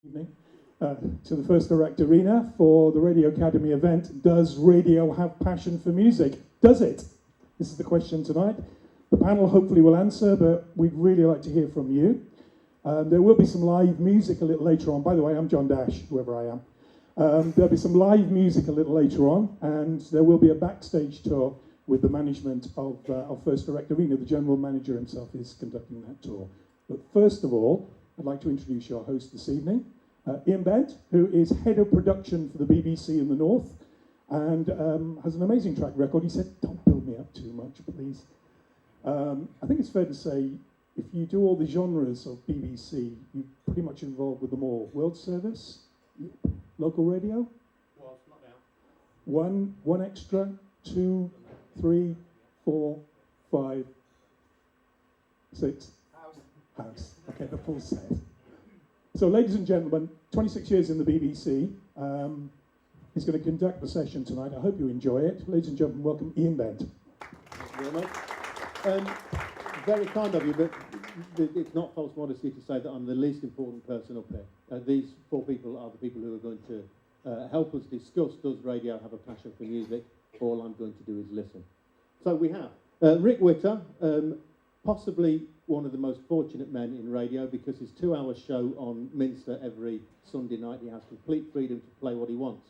Evening. To the First Direct Arena for the Radio Academy event. Does radio have passion for music? Does it? This is the question tonight. The panel hopefully will answer, but we'd really like to hear from you. There will be some live music a little later on. By the way, I'm John Dash, whoever I am. There'll be some live music a little later on, and there will be a backstage tour with the management of First Direct Arena. The general manager himself is conducting that tour. But first of all, I'd like to introduce your host this evening, Ian Bent, who is head of production for the BBC in the North and has an amazing track record. He said, don't build me up too much, please. I think it's fair to say, if you do all the genres of BBC, you're pretty much involved with them all. World Service, local radio? Well, not now. One extra, 2, 3, 4, 5, 6. House. Okay, the full set. So, ladies and gentlemen, 26 years in the BBC. He's going to conduct the session tonight. I hope you enjoy it. Ladies and gentlemen, welcome Ian Bent. Thank you very much. Very kind of you, but it's not false modesty to say that I'm the least important person up here. These 4 people are the people who are going to help us discuss, does radio have a passion for music? All I'm going to do is listen. So we have Rick Witter, possibly one of the most fortunate men in radio, because his 2-hour show on Minster every Sunday night, he has complete freedom to play what he wants.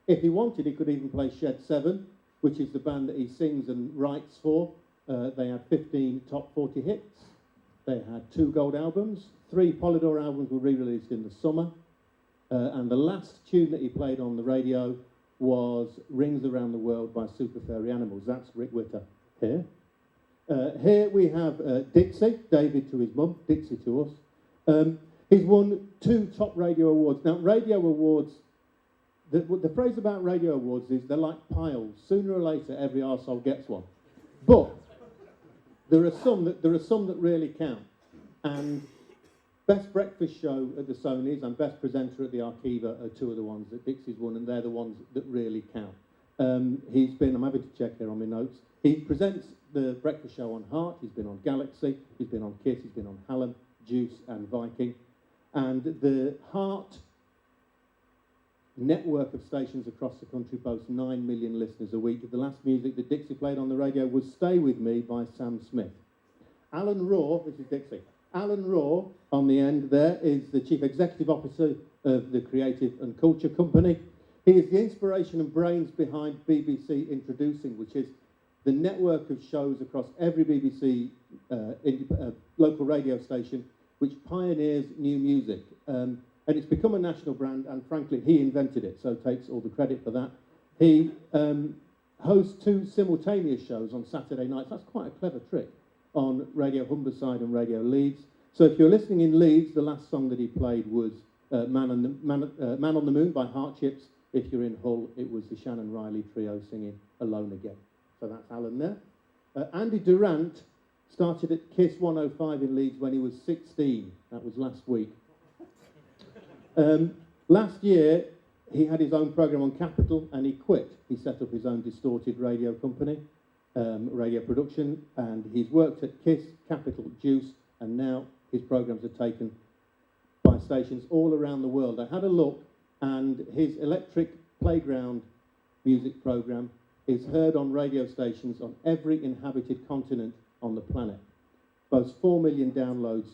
If he wanted, he could even play Shed 7, which is the band that he sings and writes for. They had 15 top 40 hits. They had 2 gold albums. 3 Polydor albums were re-released in the summer. And the last tune that he played on the radio was Rings Around the World by Super Furry Animals. That's Rick Witter here. Here we have Dixie, David to his mum, Dixie to us. He's won 2 top radio awards. Now, radio awards, the phrase about radio awards is they're like piles. Sooner or later, every arsehole gets one. But there are some that really count. And Best Breakfast Show at the Sonys and Best Presenter at the Arkiva are 2 of the ones that Dixie's won, and they're the ones that really count. He's been, I'm happy to check here on my notes, he presents the breakfast show on Heart, he's been on Galaxy, he's been on Kiss, he's been on Hallam, Juice and Viking. And the Heart network of stations across the country boasts 9 million listeners a week. The last music that Dixie played on the radio was Stay With Me by Sam Smith. Alan Raw, this is Dixie, Alan Raw on the end there is the Chief Executive Officer of the Creative and Culture Company. He is the inspiration and brains behind BBC Introducing, which is the network of shows across every BBC local radio station which pioneers new music. And it's become a national brand, and frankly, he invented it, so takes all the credit for that. He hosts 2 simultaneous shows on Saturday nights. That's quite a clever trick, on Radio Humberside and Radio Leeds. So if you're listening in Leeds, the last song that he played was Man on the Moon by Heartchips. If you're in Hull, it was the Shannon Riley Trio singing Alone Again. So that's Alan there. Andi Durrant started at Kiss 105 in Leeds when he was 16. That was last week. Last year, he had his own programme on Capital and he quit. He set up his own distorted radio company, radio production, and he's worked at Kiss, Capital, Juice, and now his programmes are taken by stations all around the world. I had a look, and his Electric Playground music programme is heard on radio stations on every inhabited continent on the planet. Boasts 4 million downloads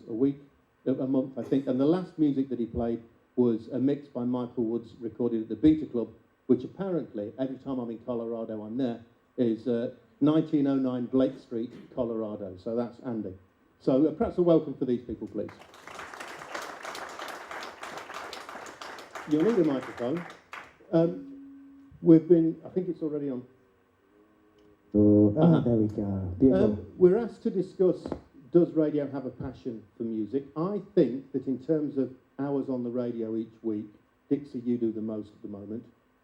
a month, I think, and the last music that he played was a mix by Michael Woods recorded at the Beta Club, which apparently, every time I'm in Colorado, I'm there, is 1909 Blake Street, Colorado. So that's Andy. So perhaps a welcome for these people, please. You'll need a microphone. I think it's already on. There we go. Beautiful. We're asked to discuss, does radio have a passion for music? I think that in terms of hours on the radio each week, Dixie, you do the most at the moment.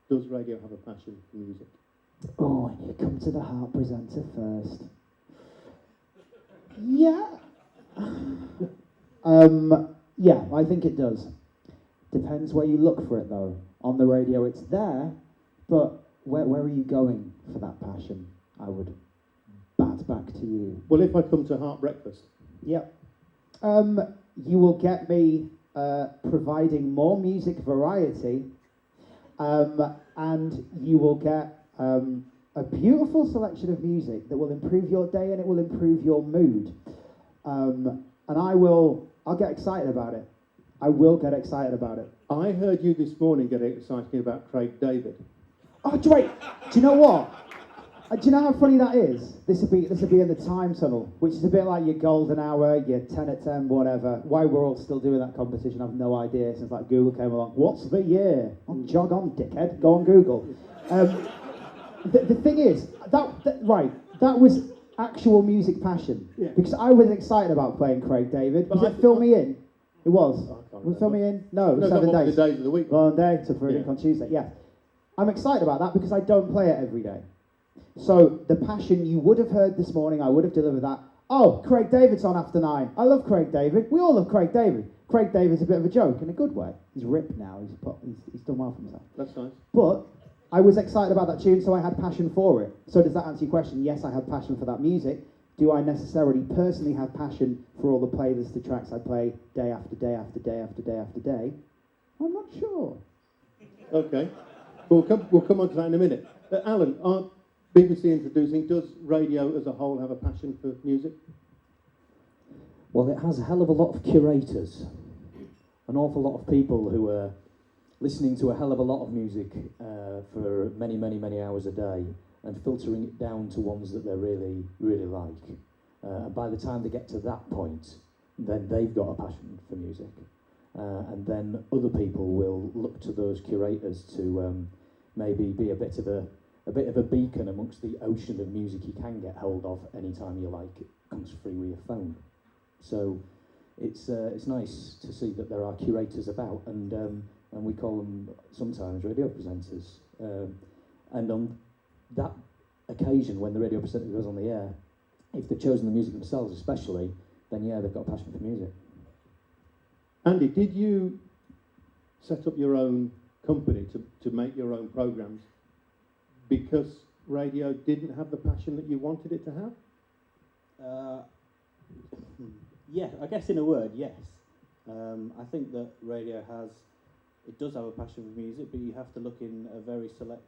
Does radio have a passion for music? Oh, and you come to the Heart presenter first. Yeah. Yeah, I think it does. Depends where you look for it, though. On the radio, it's there, but where are you going for that passion? I would bat back to you. Well, if I come to Heart Breakfast. Yep. You will get me providing more music variety, and you will get a beautiful selection of music that will improve your day and it will improve your mood. And I'll get excited about it. I will get excited about it. I heard you this morning getting excited about Craig David. Oh, Drake, do you know what? Do you know how funny that is? This will be in the time tunnel, which is a bit like your golden hour, your 10 at 10, whatever. Why we're all still doing that competition, I've no idea, since like Google came along. What's the year? Oh, jog on, dickhead. Go on Google. The thing is, that was actual music passion. Yeah. Because I was excited about playing Craig David. Was it Fill Me In? It was. Was it Fill Me In? No, it was 7 days. The days of the week. One day to Friday on Tuesday, yeah. I'm excited about that because I don't play it every day. So the passion you would have heard this morning, I would have delivered that. Oh, Craig David's on after 9. I love Craig David. We all love Craig David. Craig David's a bit of a joke in a good way. He's ripped now. He's done well for himself. That's nice. But I was excited about that tune, so I had passion for it. So does that answer your question? Yes, I have passion for that music. Do I necessarily personally have passion for all the playlists, the tracks I play day after day after day after day after day? I'm not sure. Okay. We'll come on to that in a minute. Alan, BBC Introducing, does radio as a whole have a passion for music? Well, it has a hell of a lot of curators. An awful lot of people who are listening to a hell of a lot of music for many, many, many hours a day and filtering it down to ones that they really, really like. And by the time they get to that point, then they've got a passion for music. And then other people will look to those curators to maybe be a bit of a beacon amongst the ocean of music you can get hold of anytime you like. It comes free with your phone. So it's nice to see that there are curators about, and we call them sometimes radio presenters. And on that occasion, when the radio presenter goes on the air, if they've chosen the music themselves especially, then yeah, they've got a passion for music. Andy, did you set up your own company to make your own programmes because radio didn't have the passion that you wanted it to have? Yeah, I guess in a word, yes. I think that radio does have a passion for music, but you have to look in a very select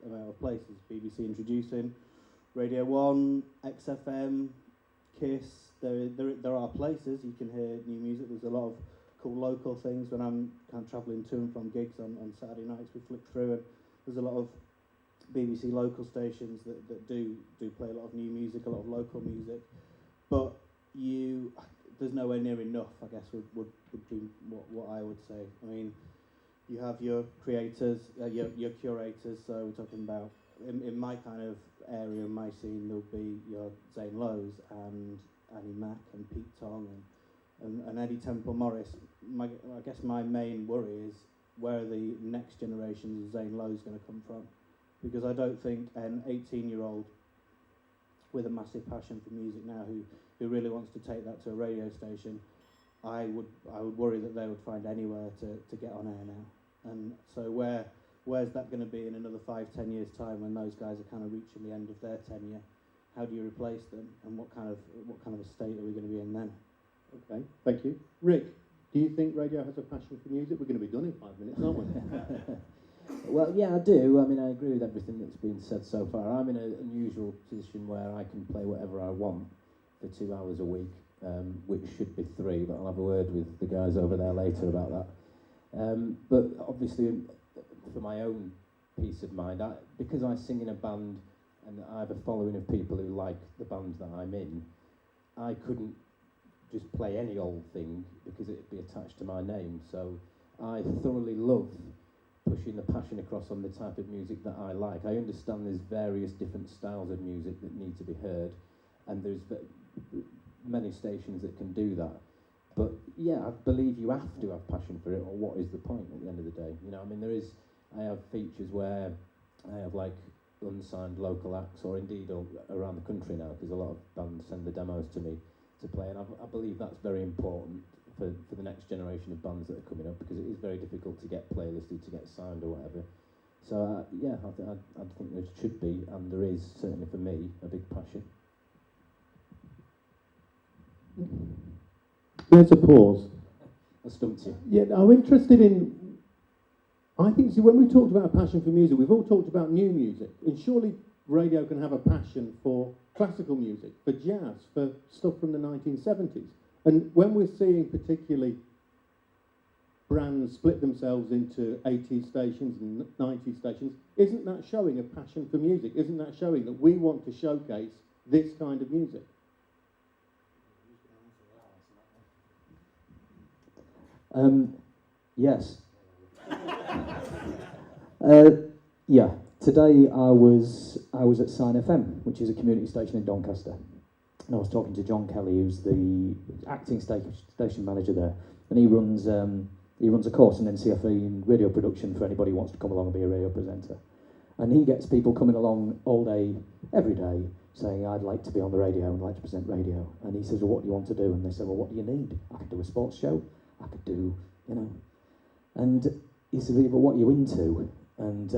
amount of places. BBC Introducing, Radio 1, XFM, Kiss. There are places you can hear new music. There's a lot of cool local things. When I'm kind of travelling to and from gigs on Saturday nights, we flick through, and there's a lot of BBC local stations that do play a lot of new music, a lot of local music. But there's nowhere near enough, I guess, would be what I would say. I mean, you have your creators, your curators, so we're talking about, in my kind of area, in my scene, there'll be your Zane Lowe's and Annie Mac and Pete Tong and Eddie Temple Morris. I guess my main worry is where are the next generation of Zane Lowe's going to come from? Because I don't think an 18-year-old with a massive passion for music now who really wants to take that to a radio station, I would worry that they would find anywhere to get on air now. And so where's that going to be in another 5-10 years time when those guys are kind of reaching the end of their tenure? How do you replace them, and what kind of a state are we going to be in then? Okay, thank you. Rick, do you think radio has a passion for music? We're going to be done in 5 minutes, aren't we? Well, yeah, I do. I mean, I agree with everything that's been said so far. I'm in an unusual position where I can play whatever I want for 2 hours a week, which should be 3, but I'll have a word with the guys over there later about that. But obviously, for my own peace of mind, because I sing in a band and I have a following of people who like the band that I'm in, I couldn't just play any old thing because it'd be attached to my name. So I thoroughly love pushing the passion across on the type of music that I like. I understand there's various different styles of music that need to be heard, and there's many stations that can do that. But yeah, I believe you have to have passion for it, or what is the point at the end of the day? You know, I mean, I have features where I have like unsigned local acts, or indeed around the country now, because a lot of bands send the demos to me to play, and I believe that's very important for the next generation of bands that are coming up, because it is very difficult to get playlisted, to get signed or whatever. So yeah, I think there should be, and there is, certainly for me, a big passion. There's a pause. I stumped you. Yeah, I'm interested in. I think, see, when we talked about a passion for music, we've all talked about new music, and surely radio can have a passion for classical music, for jazz, for stuff from the 1970s. And when we're seeing particularly brands split themselves into 80s stations and 90s stations, isn't that showing a passion for music? Isn't that showing that we want to showcase this kind of music? Yes. Yeah. Today I was at Sign FM, which is a community station in Doncaster, and I was talking to John Kelly, who's the acting station manager there, and he runs a course in NCFE in radio production for anybody who wants to come along and be a radio presenter. And he gets people coming along all day, every day, saying, I'd like to be on the radio, I'd like to present radio. And he says, well, what do you want to do? And they say, well, what do you need? I could do a sports show, I could do, you know. And he said, well, what are you into? And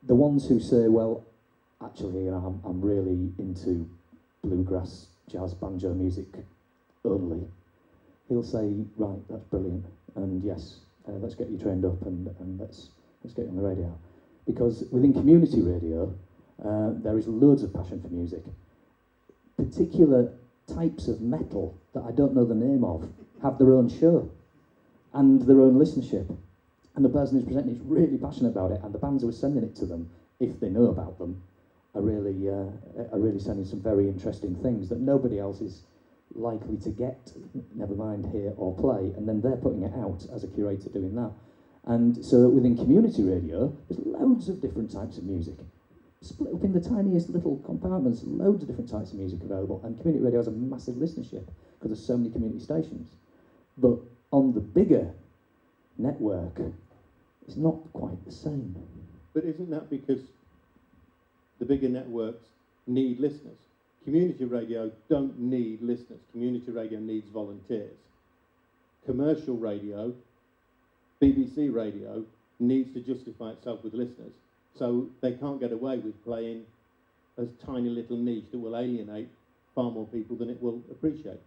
the ones who say, well, actually, you know, I'm really into bluegrass, jazz, banjo music only, he'll say, right, that's brilliant, and yes, let's get you trained up and let's get you on the radio. Because within community radio, there is loads of passion for music. Particular types of metal that I don't know the name of have their own show and their own listenership. And the person who's presenting is really passionate about it, and the bands who are sending it to them, if they know about them, are really sending some very interesting things that nobody else is likely to get, never mind hear or play, and then they're putting it out as a curator doing that. And so within community radio, there's loads of different types of music, split up in the tiniest little compartments, loads of different types of music available, and community radio has a massive listenership because there's so many community stations. But on the bigger network, it's not quite the same. But isn't that because the bigger networks need listeners? Community radio don't need listeners. Community radio needs volunteers. Commercial radio, BBC radio, needs to justify itself with listeners. So they can't get away with playing a tiny little niche that will alienate far more people than it will appreciate.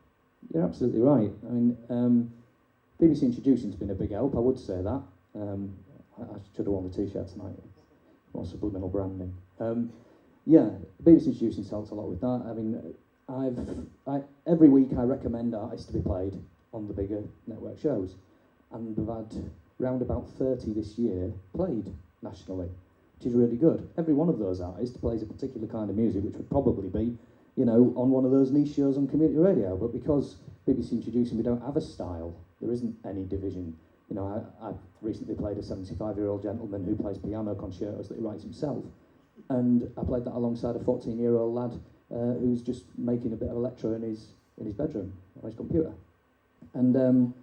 You're absolutely right. I mean, BBC Introducing's been a big help, I would say that. I should have worn the T-shirt tonight. More subliminal branding. Yeah, BBC Introducing helps a lot with that. I mean, every week I recommend artists to be played on the bigger network shows, and we've had round about 30 this year played nationally, which is really good. Every one of those artists plays a particular kind of music, which would probably be, you know, on one of those niche shows on community radio. But because BBC Introducing, we don't have a style. There isn't any division. You know, I've recently played a 75-year-old gentleman who plays piano concertos that he writes himself. And I played that alongside a 14-year-old lad who's just making a bit of electro in his bedroom on his computer. And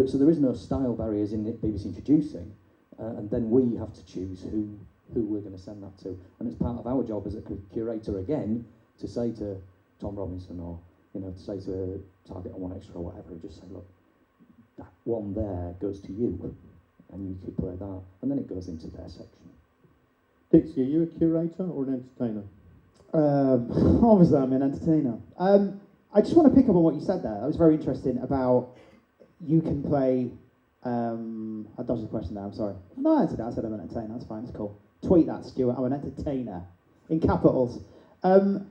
so there is no style barriers in BBC Introducing, and then we have to choose who we're going to send that to. And it's part of our job as a curator again to say to Tom Robinson, or you know, to say to Target or One Extra or whatever, just say, look, that one there goes to you, and you could play that, and then it goes into their section. Dixie, are you a curator or an entertainer? Obviously, I'm an entertainer. I just want to pick up on what you said there. That was very interesting about you can play. I dodged the question there. I'm sorry. No, I answered that. I said I'm an entertainer. That's fine. It's cool. Tweet that, Stuart. I'm an entertainer in capitals. No,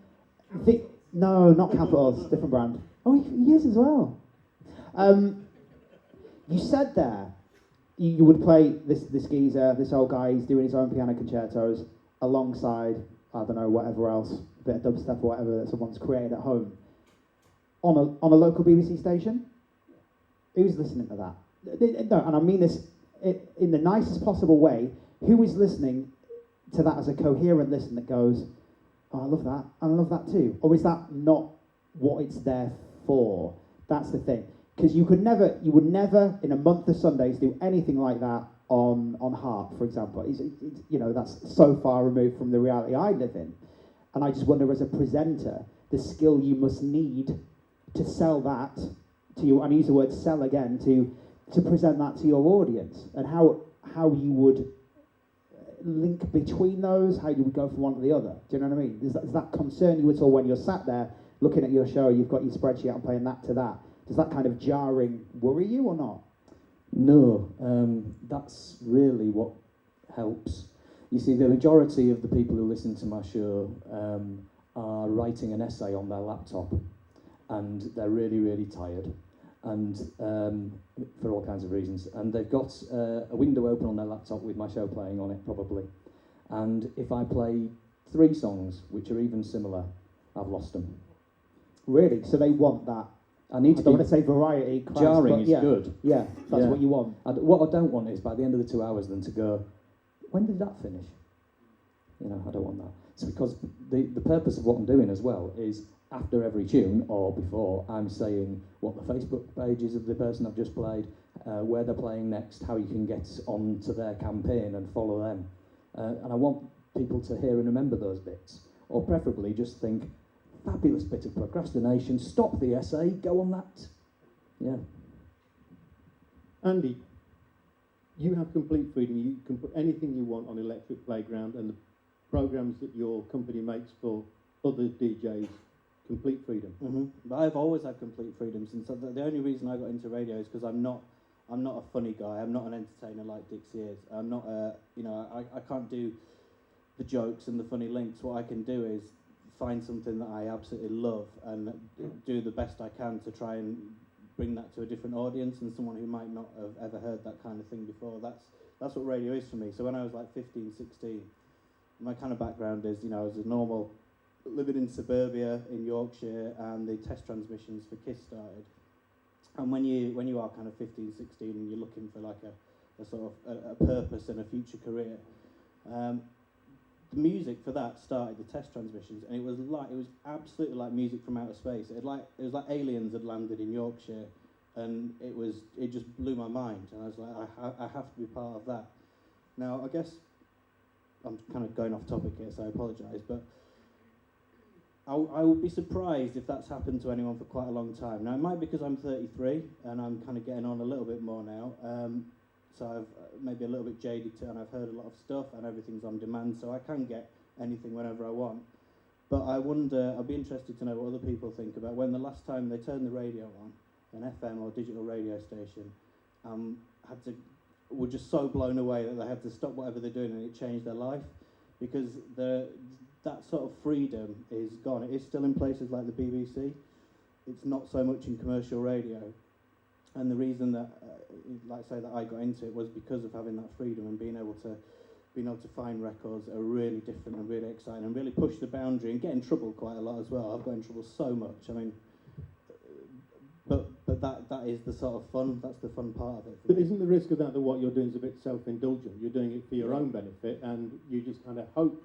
not capitals. Different brand. Oh, he is as well. You said there. You would play this geezer, this old guy, he's doing his own piano concertos alongside, I don't know, whatever else, a bit of dubstep or whatever that someone's created at home. On a local BBC station? Who's listening to that? No, and I mean this in the nicest possible way. Who is listening to that as a coherent listen that goes, oh, I love that, and I love that too? Or is that not what it's there for? That's the thing. Because you would never, in a month of Sundays, do anything like that on Heart, for example. It's, you know, that's so far removed from the reality I live in. And I just wonder, as a presenter, the skill you must need to sell that to you, and I use the word sell again, to present that to your audience, and how you would link between those, how you would go from one to the other. Do you know what I mean? Does that concern you at all when you're sat there looking at your show, you've got your spreadsheet and playing that to that? Does that kind of jarring worry you or not? No, that's really what helps. You see, the majority of the people who listen to my show are writing an essay on their laptop, and they're really, really tired, and for all kinds of reasons. And they've got a window open on their laptop with my show playing on it, probably. And if I play 3 songs, which are even similar, I've lost them. Really? So they want that. I need to I don't be want to say variety. Christ, jarring but is yeah, good. Yeah, that's Yeah. what you want. What I don't want is by the end of the 2 hours then to go, when did that finish? You know, I don't want that. It's because the purpose of what I'm doing as well is after every tune or before, I'm saying what the Facebook page is of the person I've just played, where they're playing next, how you can get onto their campaign and follow them. And I want people to hear and remember those bits, or preferably just think, fabulous bit of procrastination, stop the essay, go on that. Yeah. Andy, you have complete freedom. You can put anything you want on Electric Playground, and the programs that your company makes for other DJs, complete freedom. Mm-hmm. But I've always had complete freedom since the only reason I got into radio is because I'm not a funny guy. I'm not an entertainer like Dixie is. I'm not I can't do the jokes and the funny links. What I can do is find something that I absolutely love and do the best I can to try and bring that to a different audience and someone who might not have ever heard that kind of thing before. That's what radio is for me. So when I was like 15, 16, my kind of background is, I was a normal, living in suburbia in Yorkshire, and the test transmissions for KISS started. And when you are kind of 15, 16 and you're looking for like a sort of a purpose and a future career, the music for that started the test transmissions, and it was absolutely like music from outer space. It was like aliens had landed in Yorkshire, and it just blew my mind. And I was like, I have to be part of that. Now I guess I'm kind of going off topic here, so I apologise, but I would be surprised if that's happened to anyone for quite a long time. Now, it might be because I'm 33 and I'm kind of getting on a little bit more now, so I've maybe a little bit jaded to, and I've heard a lot of stuff and everything's on demand, so I can get anything whenever I want. But I wonder, I'd be interested to know what other people think about when the last time they turned the radio on, an FM or digital radio station, were just so blown away that they had to stop whatever they're doing and it changed their life, because that sort of freedom is gone. It is still in places like the BBC. It's not so much in commercial radio. And the reason that, that I got into it was because of having that freedom and being able to find records that are really different and really exciting and really push the boundary and get in trouble quite a lot as well. I've got in trouble so much. I mean, but that is the sort of fun. That's the fun part of it. But isn't the risk of that what you're doing is a bit self-indulgent? You're doing it for your own benefit, and you just kind of hope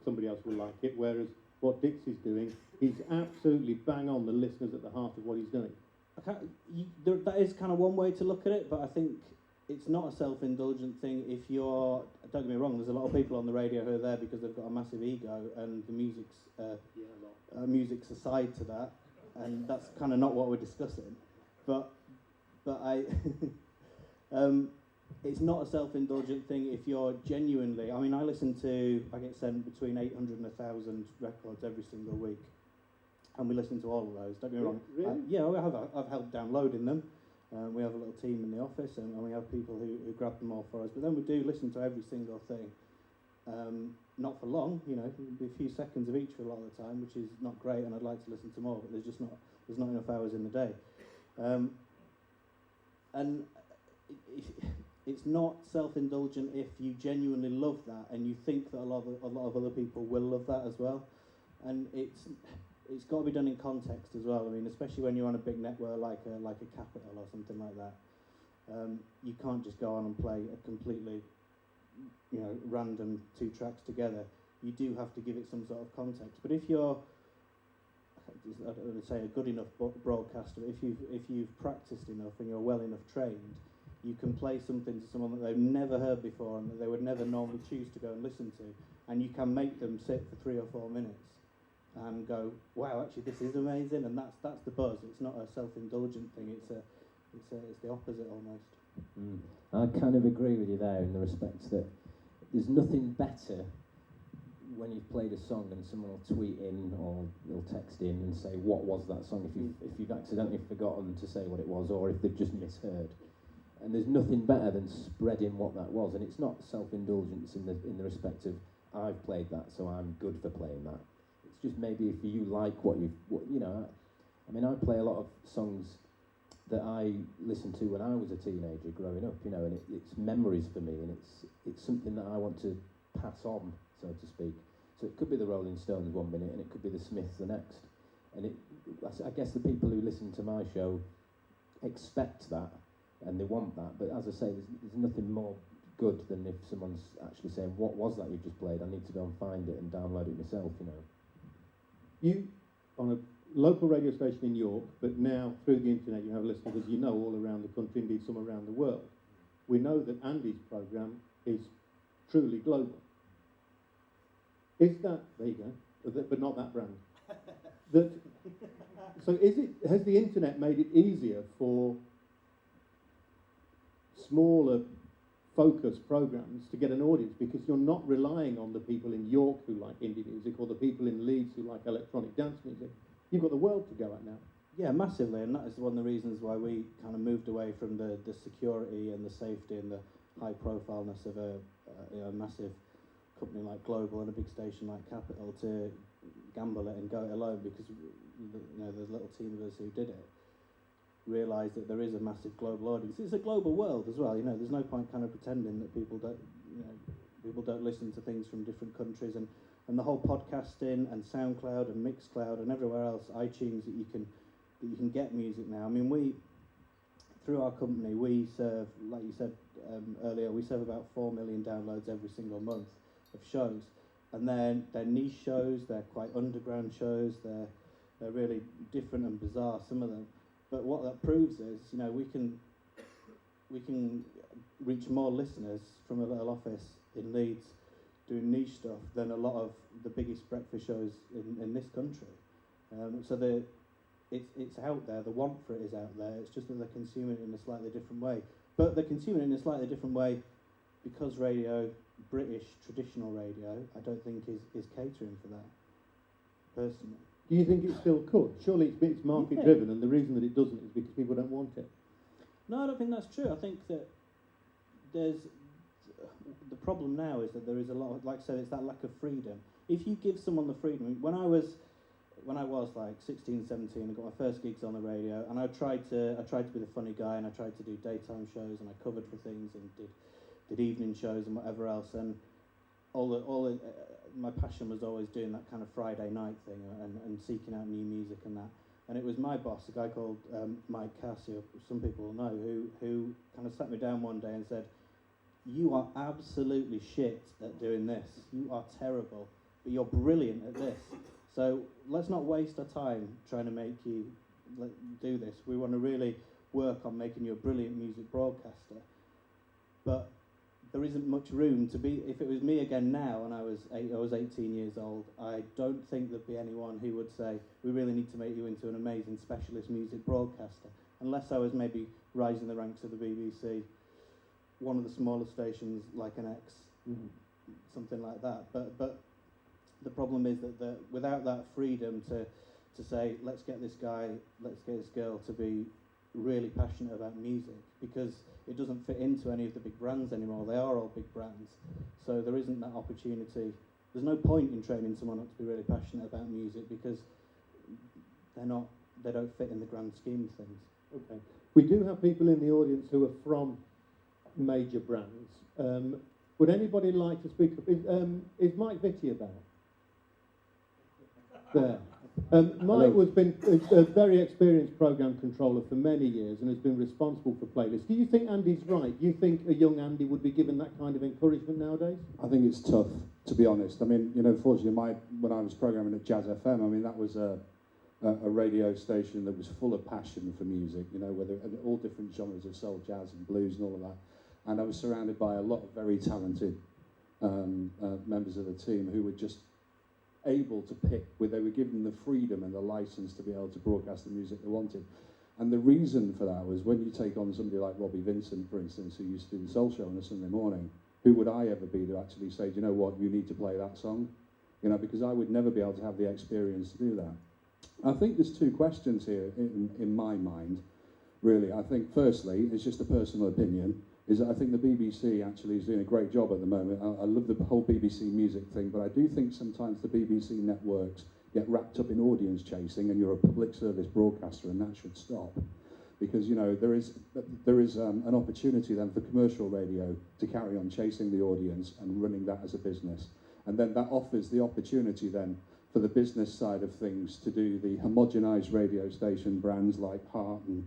somebody else will like it. Whereas what Dixie's doing, he's absolutely bang on the listeners at the heart of what he's doing. That is kind of one way to look at it, but I think it's not a self-indulgent thing. If you're, don't get me wrong, there's a lot of people on the radio who are there because they've got a massive ego, and the music's aside to that, and that's kind of not what we're discussing. But I, it's not a self-indulgent thing if you're genuinely. I mean, I get sent between 800 and 1,000 records every single week. And we listen to all of those, don't get me wrong. Really? I've helped downloading them. We have a little team in the office, and we have people who grab them all for us. But then we do listen to every single thing. Not for long, it'll be a few seconds of each for a lot of the time, which is not great, and I'd like to listen to more, but there's not enough hours in the day. And it's not self-indulgent if you genuinely love that, and you think that a lot of other people will love that as well. And it's got to be done in context as well. I mean, especially when you're on a big network like a Capital or something like that. You can't just go on and play a completely, random 2 tracks together. You do have to give it some sort of context. But if you're, I don't want to say a good enough broadcaster, if you've practiced enough and you're well enough trained, you can play something to someone that they've never heard before and that they would never normally choose to go and listen to, and you can make them sit for 3 or 4 minutes and go, wow, actually this is amazing, and that's the buzz. It's not a self-indulgent thing. It's the opposite almost. I kind of agree with you there in the respect that there's nothing better when you've played a song and someone will tweet in or they'll text in and say, what was that song, if you've accidentally forgotten to say what it was, or if they've just misheard. And there's nothing better than spreading what that was, and it's not self-indulgence in the respect of, I've played that, so I'm good for playing that. It's just maybe if you like what you know, I mean, I play a lot of songs that I listened to when I was a teenager growing up, you know, and it's memories for me, and it's something that I want to pass on, so to speak. So it could be the Rolling Stones one minute, and it could be the Smiths the next. And I guess the people who listen to my show expect that, and they want that. But as I say, there's nothing more good than if someone's actually saying, what was that you just played? I need to go and find it and download it myself, you know. You, on a local radio station in York, but now through the internet you have listeners, as you know, all around the country, indeed some around the world. We know that Andy's programme is truly global. Is that, there you go, but not that brand. So has the internet made it easier for smaller focused programmes to get an audience, because you're not relying on the people in York who like indie music or the people in Leeds who like electronic dance music? You've got the world to go at now. Yeah, massively, and that is one of the reasons why we kind of moved away from the security and the safety and the high profileness of a massive company like Global and a big station like Capital to gamble it and go it alone, because the little team of us who did it realised that there is a massive global audience. It's a global world as well. You know, there's no point kind of pretending that people don't listen to things from different countries, and the whole podcasting and SoundCloud and Mixcloud and everywhere else, iTunes, that you can get music now. I mean, we, through our company, we serve, like you said earlier, we serve about 4 million downloads every single month of shows, and they're niche shows, they're quite underground shows, they're really different and bizarre, some of them. But what that proves is, you know, we can reach more listeners from a little office in Leeds doing niche stuff than a lot of the biggest breakfast shows in this country. So it's out there, the want for it is out there, it's just that they're consuming it in a slightly different way. But they're consuming it in a slightly different way because radio, British traditional radio, I don't think is catering for that, personally. Do you think it still could? Surely it's market driven, and the reason that it doesn't is because people don't want it. No, I don't think that's true. I think that the problem now is that there is a lot of, like I said, it's that lack of freedom. If you give someone the freedom, when I was like 16, 17, I got my first gigs on the radio, and I tried to be the funny guy, and I tried to do daytime shows, and I covered for things, and did evening shows and whatever else, and my passion was always doing that kind of Friday night thing and seeking out new music and that. And it was my boss, a guy called Mike Cassie, some people will know, who kind of sat me down one day and said, "You are absolutely shit at doing this. You are terrible, but you're brilliant at this. So let's not waste our time trying to make you do this. We want to really work on making you a brilliant music broadcaster. But there isn't much room to be." If it was me again now, and I was 18 years old, I don't think there'd be anyone who would say, "We really need to make you into an amazing specialist music broadcaster," unless I was maybe rising the ranks of the BBC, one of the smaller stations like an X, something like that. But the problem is that without that freedom to say, let's get this guy, let's get this girl to be really passionate about music, because it doesn't fit into any of the big brands anymore. They are all big brands, so there isn't that opportunity. There's no point in training someone up to be really passionate about music, because they don't fit in the grand scheme of things. Okay. We do have people in the audience who are from major brands. Would anybody like to speak up? Is Mike Vitti about? There. Mike has been a very experienced programme controller for many years and has been responsible for playlists. Do you think Andy's right? Do you think a young Andy would be given that kind of encouragement nowadays? I think it's tough, to be honest. I mean, you know, fortunately, when I was programming at Jazz FM, I mean, that was a radio station that was full of passion for music, you know, whether all different genres of soul, jazz and blues and all of that. And I was surrounded by a lot of very talented members of the team who were just able to pick, where they were given the freedom and the license to be able to broadcast the music they wanted. And the reason for that was, when you take on somebody like Robbie Vincent, for instance, who used to do the Soul Show on a Sunday morning, who would I ever be to actually say, do you know what, you need to play that song? you know, because I would never be able to have the experience to do that. I think there's two questions here in my mind, really. I think, firstly, it's just a personal opinion, is that I think the BBC actually is doing a great job at the moment. I love the whole BBC music thing, but I do think sometimes the BBC networks get wrapped up in audience chasing, and you're a public service broadcaster, and that should stop. Because, you know, there is an opportunity then for commercial radio to carry on chasing the audience and running that as a business. And then that offers the opportunity then for the business side of things to do the homogenised radio station brands like Heart and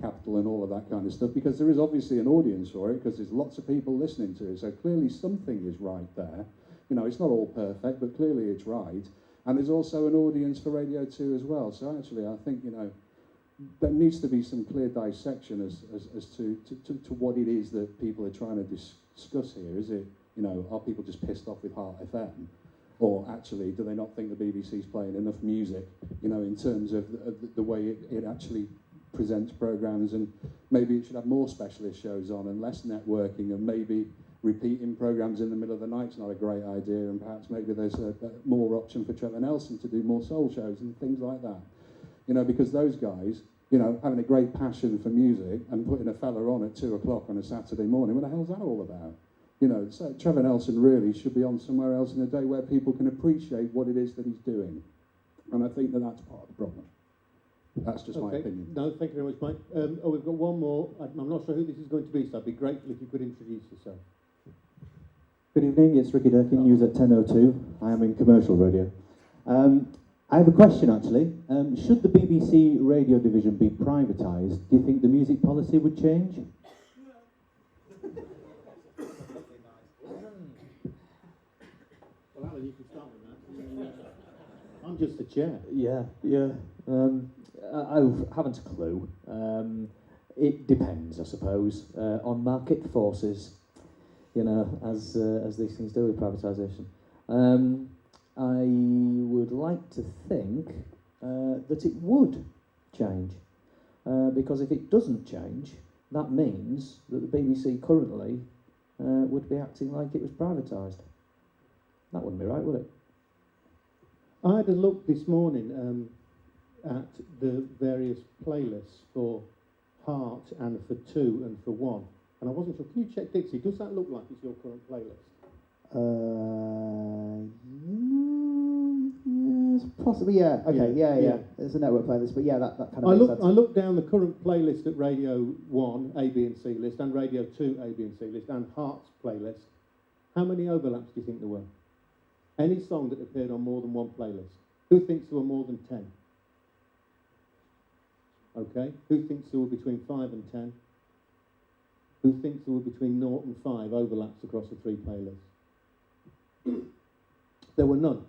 Capital and all of that kind of stuff, because there is obviously an audience for it, because there's lots of people listening to it, so clearly something is right there. You know, it's not all perfect, but clearly it's right. And there's also an audience for Radio 2 as well, so actually I think, you know, there needs to be some clear dissection as to what it is that people are trying to discuss here. Is it, you know, are people just pissed off with Heart FM? Or actually, do they not think the BBC's playing enough music, you know, in terms of the way it actually presents programmes, and maybe it should have more specialist shows on and less networking, and maybe repeating programmes in the middle of the night's not a great idea, and perhaps maybe there's a more option for Trevor Nelson to do more soul shows and things like that. You know, because those guys, you know, having a great passion for music and putting a fella on at 2 o'clock on a Saturday morning, what the hell's that all about? You know, so Trevor Nelson really should be on somewhere else in the day where people can appreciate what it is that he's doing. And I think that that's part of the problem. That's just my opinion. No, thank you very much, Mike. We've got one more. I'm not sure who this is going to be, so I'd be grateful if you could introduce yourself. Good evening, it's Ricky Durkin, news at 10:02. I am in commercial radio. I have a question, actually. Should the BBC radio division be privatised, do you think the music policy would change? Well, Alan, you can start with that. I'm just the chair. Yeah. I haven't a clue. It depends, I suppose, on market forces, you know, as these things do with privatisation. I would like to think that it would change, because if it doesn't change, that means that the BBC currently would be acting like it was privatised. That wouldn't be right, would it? I had a look this morning at the various playlists for Heart and for 2 and for 1, and I wasn't sure. Can you check, Dixie? Does that look like it's your current playlist? Yes, possibly, yeah. Okay, yeah. There's a network playlist, but yeah, that kind of makes sense. I looked down the current playlist at Radio 1, A, B and C list, and Radio 2, A, B and C list, and Heart's playlist. How many overlaps do you think there were? Any song that appeared on more than one playlist? Who thinks there were more than 10? Okay. Who thinks there were between 5 and 10? Who thinks there were between 0 and 5 overlaps across the 3 playlists? There were none.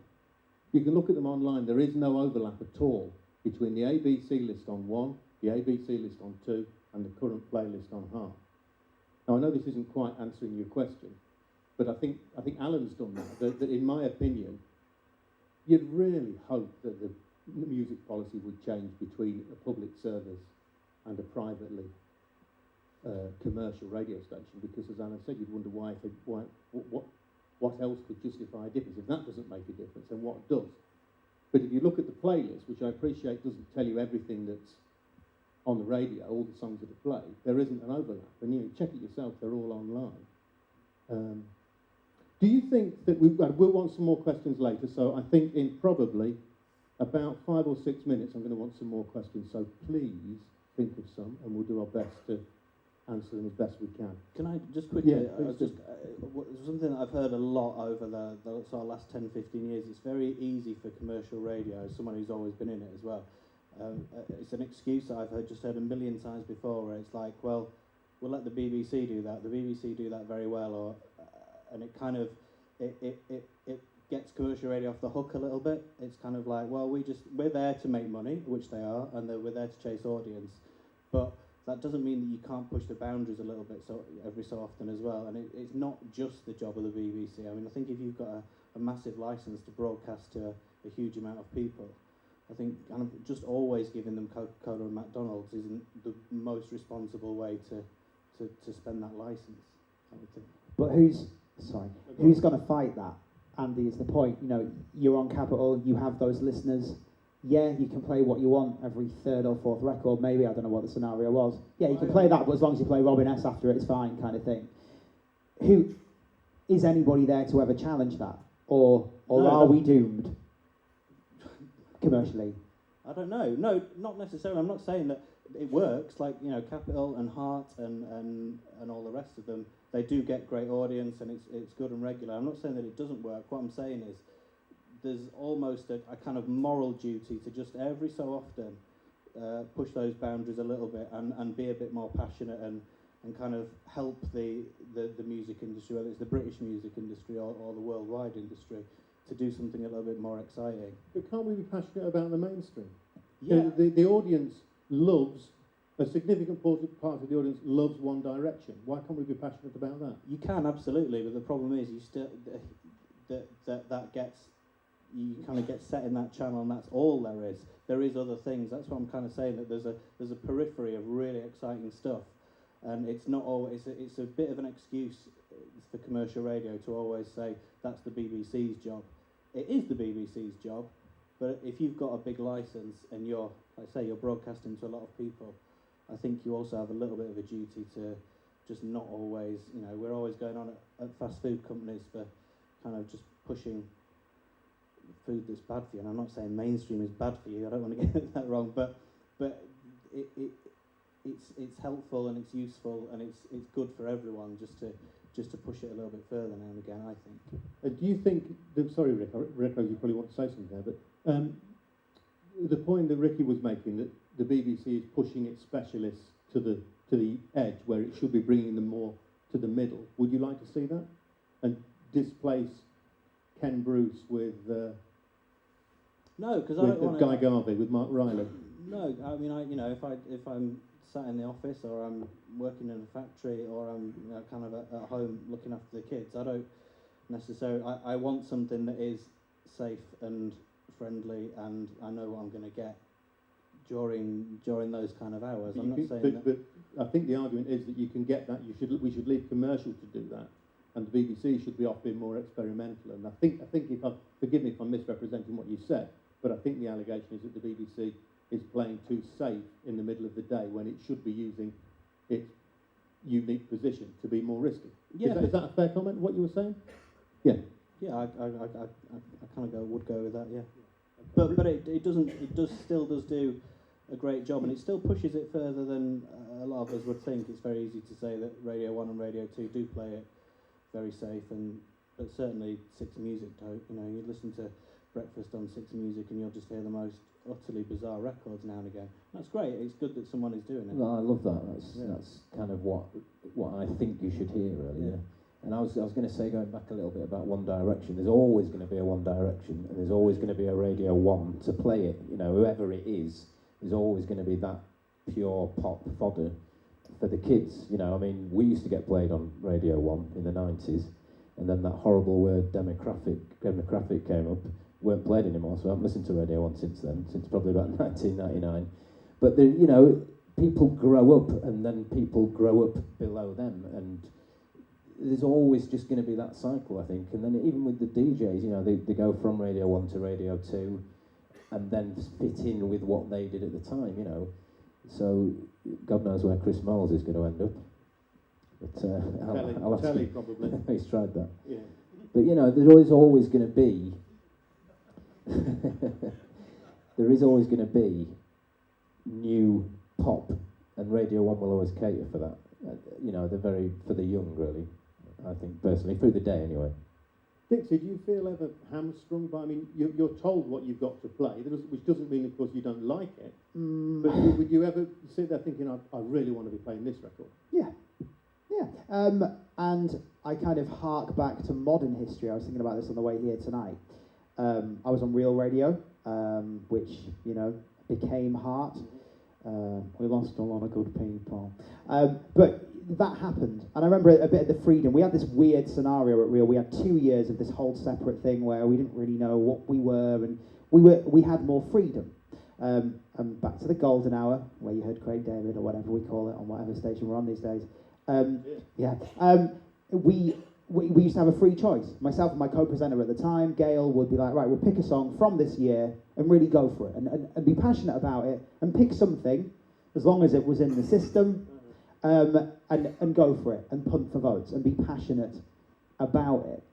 You can look at them online. There is no overlap at all between the ABC list on 1, the ABC list on 2, and the current playlist on Heart. Now, I know this isn't quite answering your question, but I think Alan's done that. That in my opinion, you'd really hope that the music policy would change between a public service and a privately commercial radio station, because, as Alan said, you'd wonder what else could justify a difference. If that doesn't make a difference, then what does? But if you look at the playlist, which I appreciate doesn't tell you everything that's on the radio, all the songs that are played, there isn't an overlap. And you check it yourself, they're all online. Do you think that we'll want some more questions later, so I think in probably about 5 or 6 minutes I'm going to want some more questions, so please think of some and we'll do our best to answer them as best we can. Can I just quickly, Yeah, something that I've heard a lot over the sort of last 10, 15 years, it's very easy for commercial radio, as someone who's always been in it as well. It's an excuse that I've just heard a million times before, where it's like, well, we'll let the BBC do that. The BBC do that very well, or and it kind of it gets commercial radio off the hook a little bit. It's kind of like, well, we're there to make money, which they are, and we're there to chase audience, but that doesn't mean that you can't push the boundaries a little bit every so often as well. And it's not just the job of the BBC. I mean, I think if you've got a massive license to broadcast to a huge amount of people, I think kind of just always giving them Coca-Cola and McDonald's isn't the most responsible way to spend that license, I would think. But who's going to fight that? Andy, is the point. You know, you're on Capital, you have those listeners. Yeah, you can play what you want every third or fourth record, maybe. I don't know what the scenario was. Yeah, you can play that, but as long as you play Robin S after it, it's fine, kind of thing. Who is anybody there to ever challenge that? Or No, are we doomed commercially? I don't know. No, not necessarily. I'm not saying that it works. Like, you know, Capital and Heart and all the rest of them, they do get great audience and it's good and regular. I'm not saying that it doesn't work. What I'm saying is there's almost a kind of moral duty to just every so often push those boundaries a little bit and be a bit more passionate and kind of help the music industry, whether it's the British music industry or the worldwide industry, to do something a little bit more exciting. But can't we be passionate about the mainstream? Yeah. The audience loves, a significant part of the audience loves One Direction. Why can't we be passionate about that? You can, absolutely, but the problem is you still that gets, you kind of get set in that channel and that's all there is. There is other things. That's what I'm kind of saying, that there's a periphery of really exciting stuff, and it's not always, it's a bit of an excuse for commercial radio to always say that's the BBC's job. It is the BBC's job, but if you've got a big license and you're, like I say, you're broadcasting to a lot of people, I think you also have a little bit of a duty to just not always, you know, we're always going on at fast food companies for kind of just pushing food that's bad for you. And I'm not saying mainstream is bad for you, I don't want to get that wrong, but it's helpful and it's useful and it's good for everyone just to push it a little bit further now and again, I think. Do you think, sorry Rick, I recognise you probably want to say something there, but the point that Ricky was making, that the BBC is pushing its specialists to the edge where it should be bringing them more to the middle, would you like to see that? And displace Ken Bruce with No, because I don't want Guy Garvey, with Mark Riley? No, I mean, if I'm sat in the office or I'm working in a factory or I'm kind of at home looking after the kids, I don't necessarily. I want something that is safe and friendly, and I know what I'm going to get during those kind of hours. I'm not saying that. But I think the argument is that you can get that. We should leave commercial to do that, and the BBC should be off being more experimental. And I think forgive me if I'm misrepresenting what you said, but I think the allegation is that the BBC is playing too safe in the middle of the day when it should be using its unique position to be more risky. Yeah, is that a fair comment, what you were saying? Yeah. Yeah, I kind of would go with that, yeah. But it still does do a great job, and it still pushes it further than a lot of us would think. It's very easy to say that Radio 1 and Radio 2 do play it very safe, but certainly Six Music don't. You know, you listen to Breakfast on Six Music and you'll just hear the most utterly bizarre records now and again. That's great. It's good that someone is doing it. Well, I love that. That's kind of what I think you should hear, really. Yeah. And I was going to say, going back a little bit about One Direction, there's always going to be a One Direction, and there's always going to be a Radio 1 to play it. You know, whoever it is, there's always going to be that pure pop fodder for the kids. You know, I mean, we used to get played on Radio 1 in the 90s, and then that horrible word demographic came up, weren't played anymore, so I haven't listened to Radio 1 since then, since probably about 1999. But, you know, people grow up, and then people grow up below them, and there's always just going to be that cycle, I think. And then even with the DJs, you know, they go from Radio 1 to Radio 2 and then fit in with what they did at the time, you know. So God knows where Chris Moles is going to end up. But I'll ask Telly, him. probably. He's tried that. Yeah. But, you know, there is always going to be there is always going to be new pop, and Radio 1 will always cater for that. You know, they're very for the young, really. I think personally, through the day anyway. Dixie, do you feel ever hamstrung by? I mean, you're told what you've got to play, which doesn't mean, of course, you don't like it. But would you ever sit there thinking, I really want to be playing this record? Yeah. And I kind of hark back to modern history. I was thinking about this on the way here tonight. I was on Real Radio, which, you know, became Heart. We lost a lot of good people. But that happened. And I remember a bit of the freedom. We had this weird scenario at Real. We had 2 years of this whole separate thing where we didn't really know what we were, and we had more freedom. And back to the golden hour, where you heard Craig David, or whatever we call it, on whatever station we're on these days. We we used to have a free choice. Myself and my co-presenter at the time, Gail, would be like, right, we'll pick a song from this year and really go for it and be passionate about it and pick something, as long as it was in the system, and go for it and punt for votes and be passionate about it.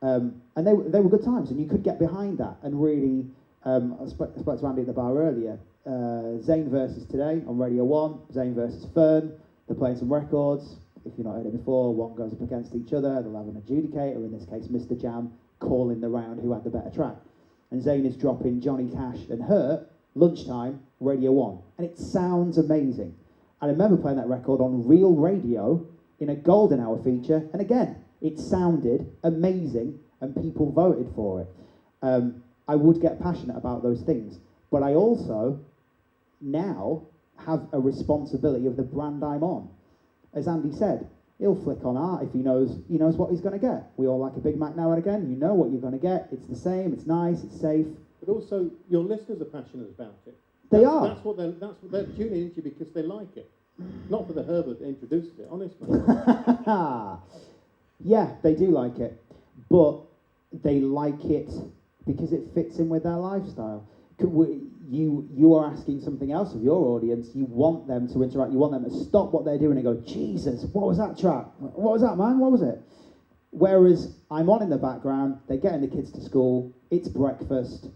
And they were good times, and you could get behind that and really, I spoke to Andy at the bar earlier, Zane versus Today on Radio 1, Zane versus Fern, they're playing some records. If you've not heard it before, one goes up against each other, they'll have an adjudicator, in this case Mr. Jam, calling the round who had the better track. And Zane is dropping Johnny Cash and Hurt, lunchtime, Radio 1. And it sounds amazing. I remember playing that record on real radio in a golden hour feature, and again, it sounded amazing, and people voted for it. I would get passionate about those things, but I also now have a responsibility of the brand I'm on. As Andy said, he'll flick on art if he knows what he's going to get. We all like a Big Mac now and again. You know what you're going to get. It's the same. It's nice. It's safe. But also, your listeners are passionate about it. They are. That's what they're tuning into because they like it. Not for the Herbert that introduced it, honestly. Yeah, they do like it, but they like it because it fits in with their lifestyle. You are asking something else of your audience. You want them to interact. You want them to stop what they're doing and go, Jesus, what was that track? What was that, man? What was it? Whereas I'm on in the background, they're getting the kids to school, it's breakfast,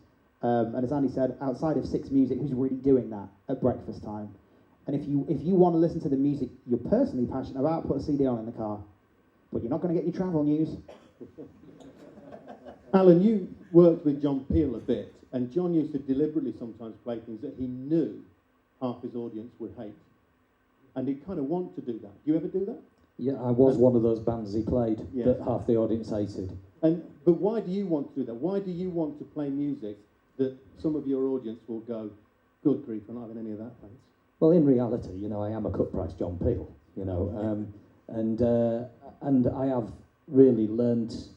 and as Andy said, outside of Six Music, who's really doing that at breakfast time? And if you want to listen to the music you're personally passionate about, put a CD on in the car. But you're not going to get your travel news. Alan, you worked with John Peel a bit, and John used to deliberately sometimes play things that he knew half his audience would hate. And he'd kind of want to do that. Do you ever do that? Yeah, I was one of those bands he played that half the audience hated. But why do you want to do that? Why do you want to play music that some of your audience will go, good grief, I'm not having any of that, thanks? Well, in reality, I am a cut-price John Peel, and I have really learnt.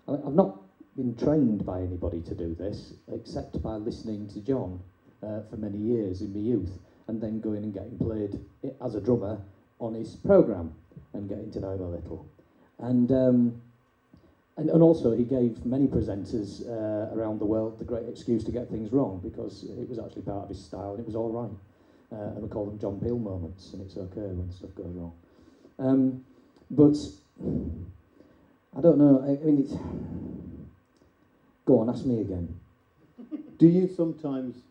I've not been trained by anybody to do this, except by listening to John for many years in my youth, and then going and getting played as a drummer on his programme and getting to know him a little. And also he gave many presenters around the world the great excuse to get things wrong, because it was actually part of his style and it was all right. And we call them John Peel moments, and it's okay when stuff goes wrong. But I don't know. I mean, it's. Go on, ask me again. Do you sometimes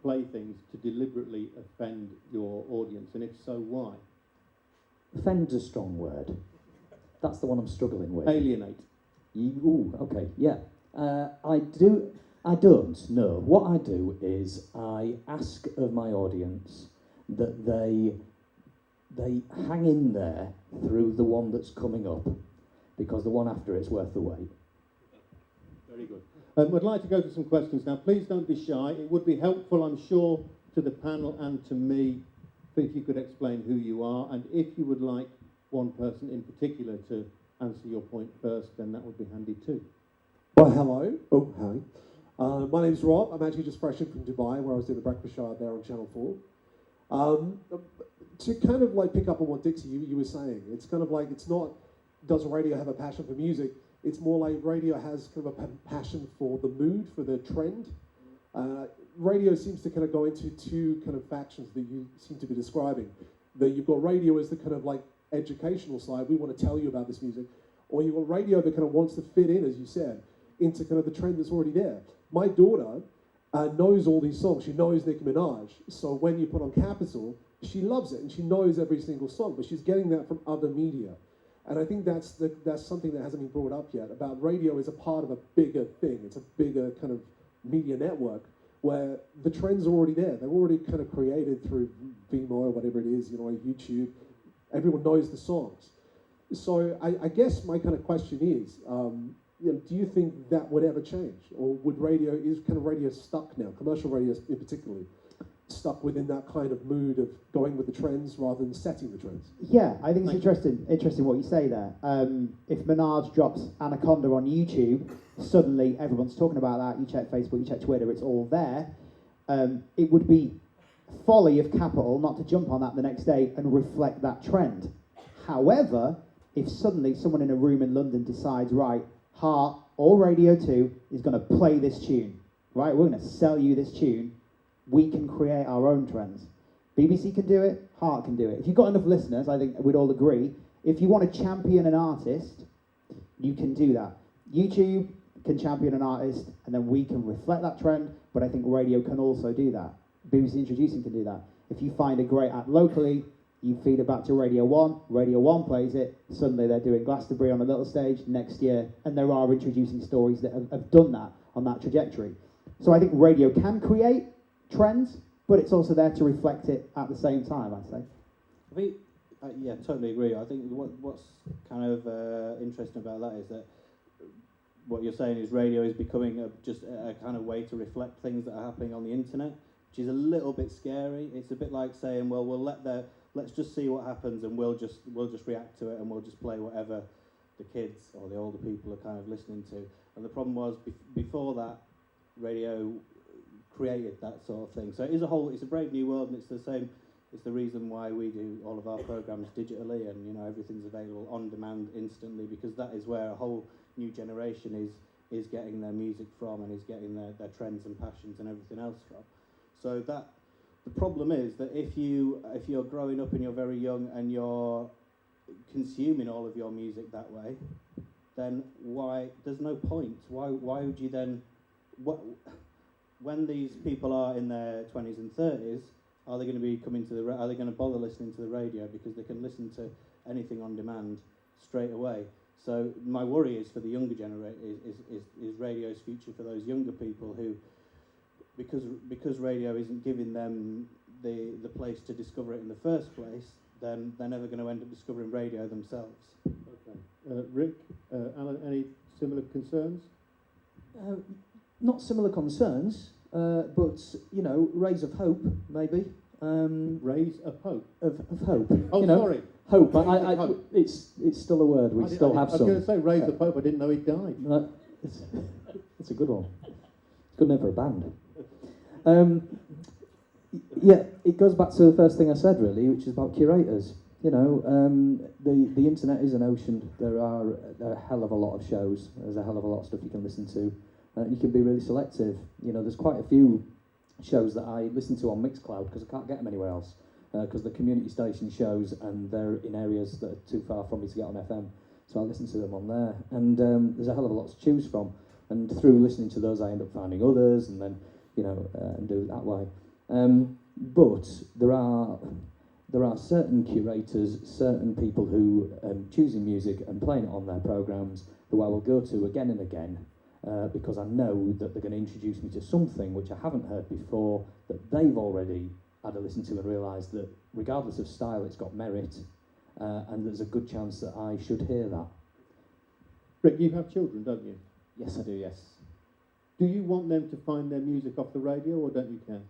play things to deliberately offend your audience, and if so, why? Offend's a strong word. That's the one I'm struggling with. Alienate. Ooh, okay, yeah. I don't know. What I do is I ask of my audience that they hang in there through the one that's coming up, because the one after it's worth the wait. Very good. I'd like to go to some questions now. Please don't be shy. It would be helpful, I'm sure, to the panel and to me if you could explain who you are, and if you would like one person in particular to answer your point first, then that would be handy too. Well, hello. Oh, hi. My name's Rob. I'm actually just fresh in from Dubai, where I was doing the breakfast show out there on Channel 4. To kind of like pick up on what Dixie you were saying, it's kind of like, it's not, does radio have a passion for music? It's more like radio has kind of a passion for the mood, for the trend. Radio seems to kind of go into two kind of factions that you seem to be describing. That you've got radio as the kind of like educational side, we want to tell you about this music, or you've got radio that kind of wants to fit in, as you said, into kind of the trend that's already there. My daughter knows all these songs. She knows Nicki Minaj. So when you put on Capital, she loves it and she knows every single song, but she's getting that from other media. And I think that's something that hasn't been brought up yet, about radio as a part of a bigger thing. It's a bigger kind of media network where the trends are already there. They're already kind of created through Vimeo or whatever it is, YouTube. Everyone knows the songs. So I guess my kind of question is, do you think that would ever change? Or is kind of radio stuck now, commercial radio in particular, stuck within that kind of mood of going with the trends rather than setting the trends? Yeah, I think it's interesting what you say there. If Minaj drops Anaconda on YouTube, suddenly everyone's talking about that. You check Facebook, you check Twitter, it's all there. It would be folly of Capital not to jump on that the next day and reflect that trend. However, if suddenly someone in a room in London decides, right, Heart or Radio 2 is going to play this tune, right? We're going to sell you this tune. We can create our own trends. BBC can do it, Heart can do it. If you've got enough listeners, I think we'd all agree, if you want to champion an artist, you can do that. YouTube can champion an artist, and then we can reflect that trend, but I think radio can also do that. BBC Introducing can do that. If you find a great act locally, you feed it back to Radio 1 plays it, suddenly they're doing Glastonbury on a little stage next year, and there are introducing stories that have done that on that trajectory. So I think radio can create trends, but it's also there to reflect it at the same time, I'd say. I think, yeah, totally agree. I think what's kind of interesting about that is that what you're saying is radio is becoming just a kind of way to reflect things that are happening on the internet, which is a little bit scary. It's a bit like saying, well, let's just see what happens, and we'll just react to it, and we'll just play whatever the kids or the older people are kind of listening to. And the problem was before that, radio created that sort of thing. So it's a brave new world, and it's the same. It's the reason why we do all of our programs digitally, and everything's available on demand instantly, because that is where a whole new generation is getting their music from, and is getting their trends and passions and everything else from. So that the problem is that if you're growing up and you're very young and you're consuming all of your music that way, then there's no point. Why would you then? When these people are in their 20s and 30s, are they going to be are they going to bother listening to the radio, because they can listen to anything on demand straight away? So my worry is for the younger generation is radio's future for those younger people who, because radio isn't giving them the place to discover it in the first place, then they're never going to end up discovering radio themselves. Okay. Rick, Alan, any similar concerns? Not similar concerns, but rays of hope, maybe. Rays of hope. Of hope. Oh, sorry. Hope. Hope. It's still a word. We still have some. I was going to say rays of hope. I didn't know he died. It's a good one. It's good name for a band. Yeah, it goes back to the first thing I said, really, which is about curators. The internet is an ocean. There are a hell of a lot of shows. There's a hell of a lot of stuff you can listen to. You can be really selective. There's quite a few shows that I listen to on Mixcloud because I can't get them anywhere else. Because the community station shows, and they're in areas that are too far from me to get on FM. So I listen to them on there. And there's a hell of a lot to choose from. And through listening to those, I end up finding others, and then, and do it that way. But there are certain curators, certain people who choosing music and playing it on their programmes who I will go to again and again, because I know that they're going to introduce me to something which I haven't heard before, that they've already had a listen to and realised that regardless of style, it's got merit, and there's a good chance that I should hear that. Rick, you have children, don't you? Yes, I do, yes. Do you want them to find their music off the radio, or don't you care?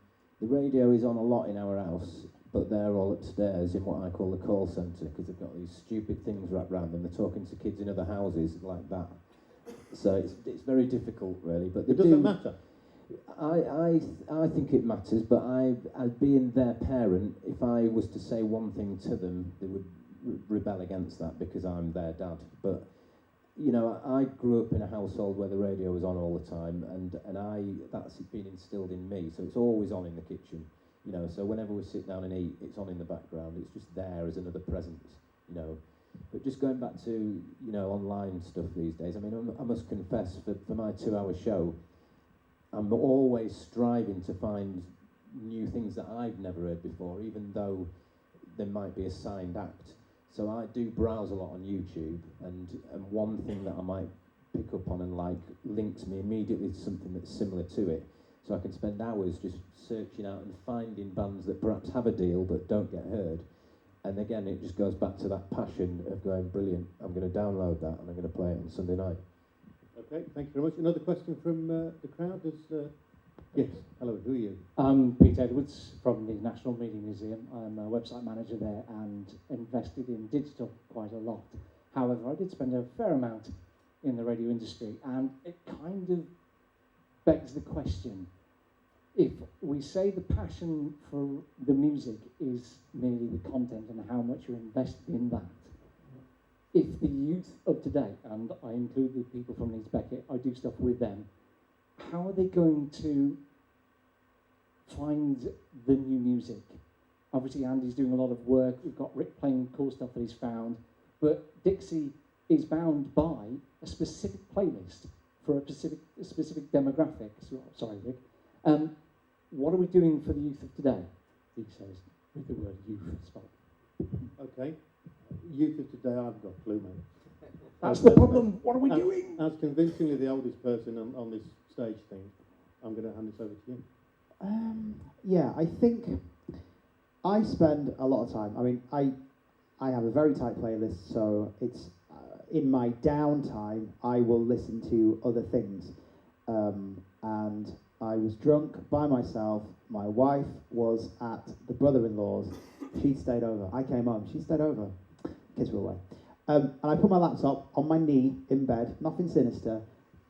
The radio is on a lot in our house, but they're all upstairs in what I call the call centre, because they've got these stupid things wrapped around them. They're talking to kids in other houses like that. So it's very difficult, really. But it doesn't matter. I think it matters, but I'd being their parent, if I was to say one thing to them, they would rebel against that because I'm their dad. But I grew up in a household where the radio was on all the time, and that's been instilled in me. So it's always on in the kitchen, So whenever we sit down and eat, it's on in the background. It's just there as another presence, But just going back to online stuff these days. I mean, I must confess, for my 2-hour show, I'm always striving to find new things that I've never heard before, even though there might be a signed act. So I do browse a lot on YouTube, and one thing that I might pick up on and like links me immediately to something that's similar to it. So I can spend hours just searching out and finding bands that perhaps have a deal but don't get heard. And again, it just goes back to that passion of going, brilliant, I'm going to download that and I'm going to play it on Sunday night. Okay, thank you very much. Another question from the crowd? Yes, hello, who are you? I'm Pete Edwards from the National Media Museum. I'm a website manager there and invested in digital quite a lot. However, I did spend a fair amount in the radio industry, and it kind of begs the question, if we say the passion for the music is merely the content and how much you're invested in that, if the youth of today, and I include the people from Leeds Beckett, I do stuff with them, how are they going to find the new music? Obviously, Andy's doing a lot of work. We've got Rick playing cool stuff that he's found. But Dixie is bound by a specific playlist for a specific demographic. So, sorry, Rick. What are we doing for the youth of today? He says, with the word youth spelled. Okay. Youth of today, I've got a clue, mate. That's the problem. What are we doing? As convincingly the oldest person on this stage thing, I'm going to hand this over to you. Yeah, I think I spend a lot of time. I mean, I have a very tight playlist, so it's in my downtime I will listen to other things. And I was drunk by myself. My wife was at the brother-in-law's. She stayed over. I came home. She stayed over. Kids were away. And I put my laptop on my knee in bed, nothing sinister,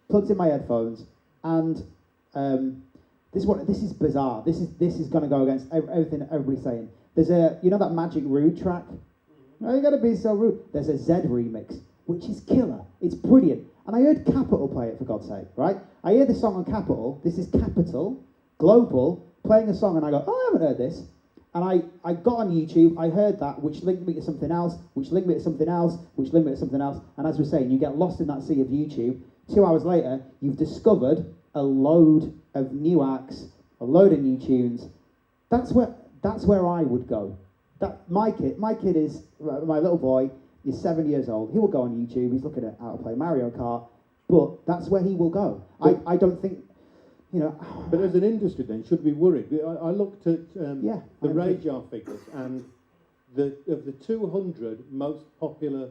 plugged in my headphones, and this is bizarre. This is going to go against everything that everybody's saying. There's that Magic Rude track? Oh, you got to be so rude. There's a Z remix, which is killer. It's brilliant. And I heard Capital play it, for God's sake, right? I hear the song on Capital. This is Capital, Global, playing a song, and I go, oh, I haven't heard this. And I got on YouTube, I heard that, which linked me to something else, which linked me to something else, which linked me to something else. And as we're saying, you get lost in that sea of YouTube. 2 hours later, you've discovered a load of new acts, a load of new tunes. That's where I would go. My kid is, my little boy is 7 years old. He will go on YouTube, he's looking at how to play Mario Kart, but that's where he will go. I don't think, But as an industry then, should we be worried? I looked at the radar figures, and of the 200 most popular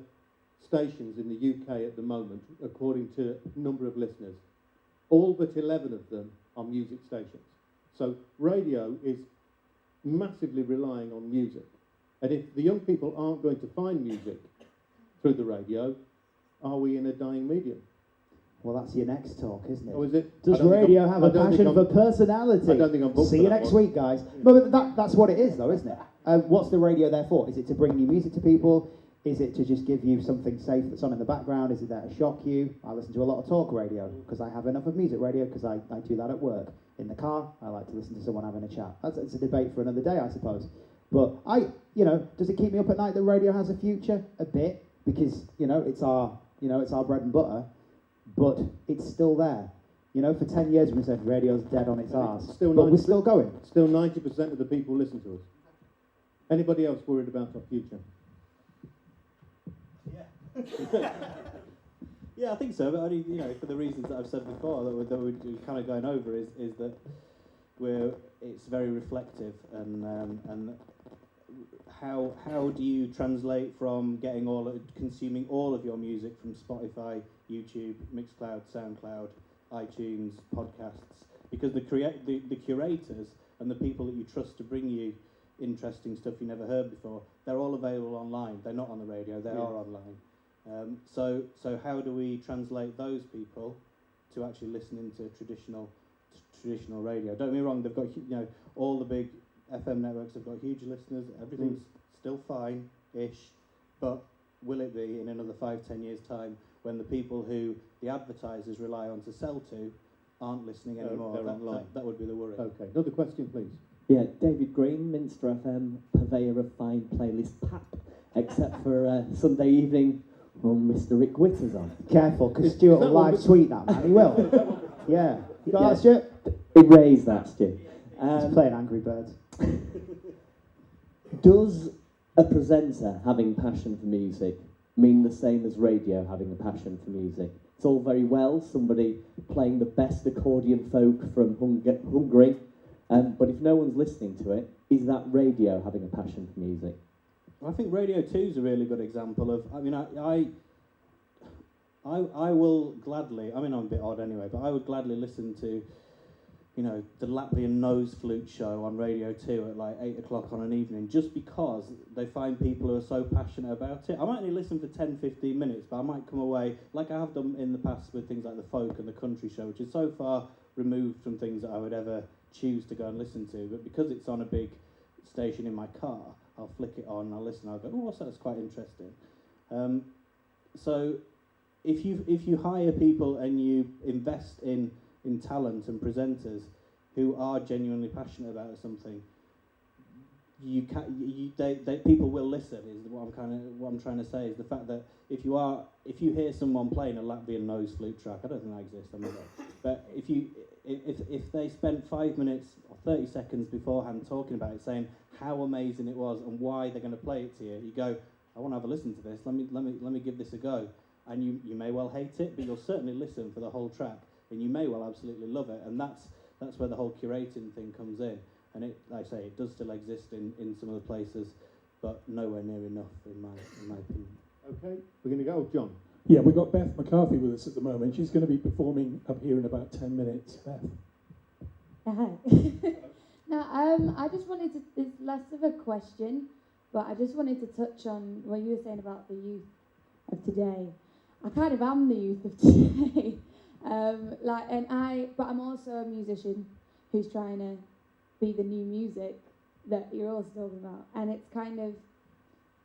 stations in the UK at the moment, according to number of listeners, all but 11 of them are music stations. So radio is massively relying on music. And if the young people aren't going to find music through the radio, are we in a dying medium? Well, that's your next talk, isn't it? Oh, is it? Does radio have a passion for personality? I don't think I'm booked See for you that next one. week, guys. But that's what it is, though, isn't it? What's the radio there for? Is it to bring new music to people? Is it to just give you something safe that's on in the background? Is it there to shock you? I listen to a lot of talk radio because I have enough of music radio because I do that at work. In the car, I like to listen to someone having a chat. It's a debate for another day, I suppose. But does it keep me up at night that radio has a future? A bit, because it's our bread and butter. But it's still there. For 10 years we said radio's dead on its arse. But we're still going. Still 90% of the people listen to us. Anybody else worried about our future? Yeah. Yeah, I think so. But only for the reasons that I've said before that we're kind of going over is that it's very reflective and how do you translate from consuming all of your music from Spotify, YouTube, Mixcloud, SoundCloud, iTunes, podcasts? Because the curators and the people that you trust to bring you interesting stuff you never heard before, they're all available online. They're not on the radio. They are online. So how do we translate those people to actually listening to traditional radio? Don't get me wrong. They've got all the big FM networks have got huge listeners. Everything's still fine-ish, but will it be in another 5-10 years' time when the people who the advertisers rely on to sell to aren't listening anymore? They're online. That would be the worry. Okay. Another question, please. Yeah, David Green, Minster FM, purveyor of fine playlist pap, except for Sunday evening when Mr. Rick Witter's on. Careful, because Stuart will live tweet that, man. He will. Yeah. You got that, Stuart? Erase that, Stu. He's playing Angry Birds. Does a presenter having passion for music mean the same as radio having a passion for music? It's all very well, somebody playing the best accordion folk from Hungary, but if no one's listening to it, is that radio having a passion for music? I think Radio 2 is a really good example of. I mean, I will gladly. I mean, I'm a bit odd anyway, but I would gladly listen to, the Latvian nose flute show on Radio 2 at like 8 o'clock on an evening, just because they find people who are so passionate about it. I might only listen for 10-15 minutes, but I might come away, like I have done in the past with things like the folk and the country show, which is so far removed from things that I would ever choose to go and listen to. But because it's on a big station in my car, I'll flick it on, I'll listen, I'll go, oh, that's quite interesting. So if you hire people and you invest in talent and presenters who are genuinely passionate about something, people will listen. Is what I'm trying to say, is the fact that if you hear someone playing a Latvian nose flute track, I don't think that exists, I mean, but if they spent 5 minutes or 30 seconds beforehand talking about it, saying how amazing it was and why they're going to play it to you, you go, I want to have a listen to this. Let me give this a go. And you may well hate it, but you'll certainly listen for the whole track, and you may well absolutely love it. And that's where the whole curating thing comes in. And it, like I say, it does still exist in some of the places, but nowhere near enough, in my opinion. Okay, we're going to go, John. Yeah, we've got Beth McCarthy with us at the moment. She's going to be performing up here in about 10 minutes. Beth. Hi. No, I just wanted to, it's less of a question, but I just wanted to touch on what you were saying about the youth of today. I kind of am the youth of today. But I'm also a musician who's trying to be the new music that you're also talking about. And it's kind of,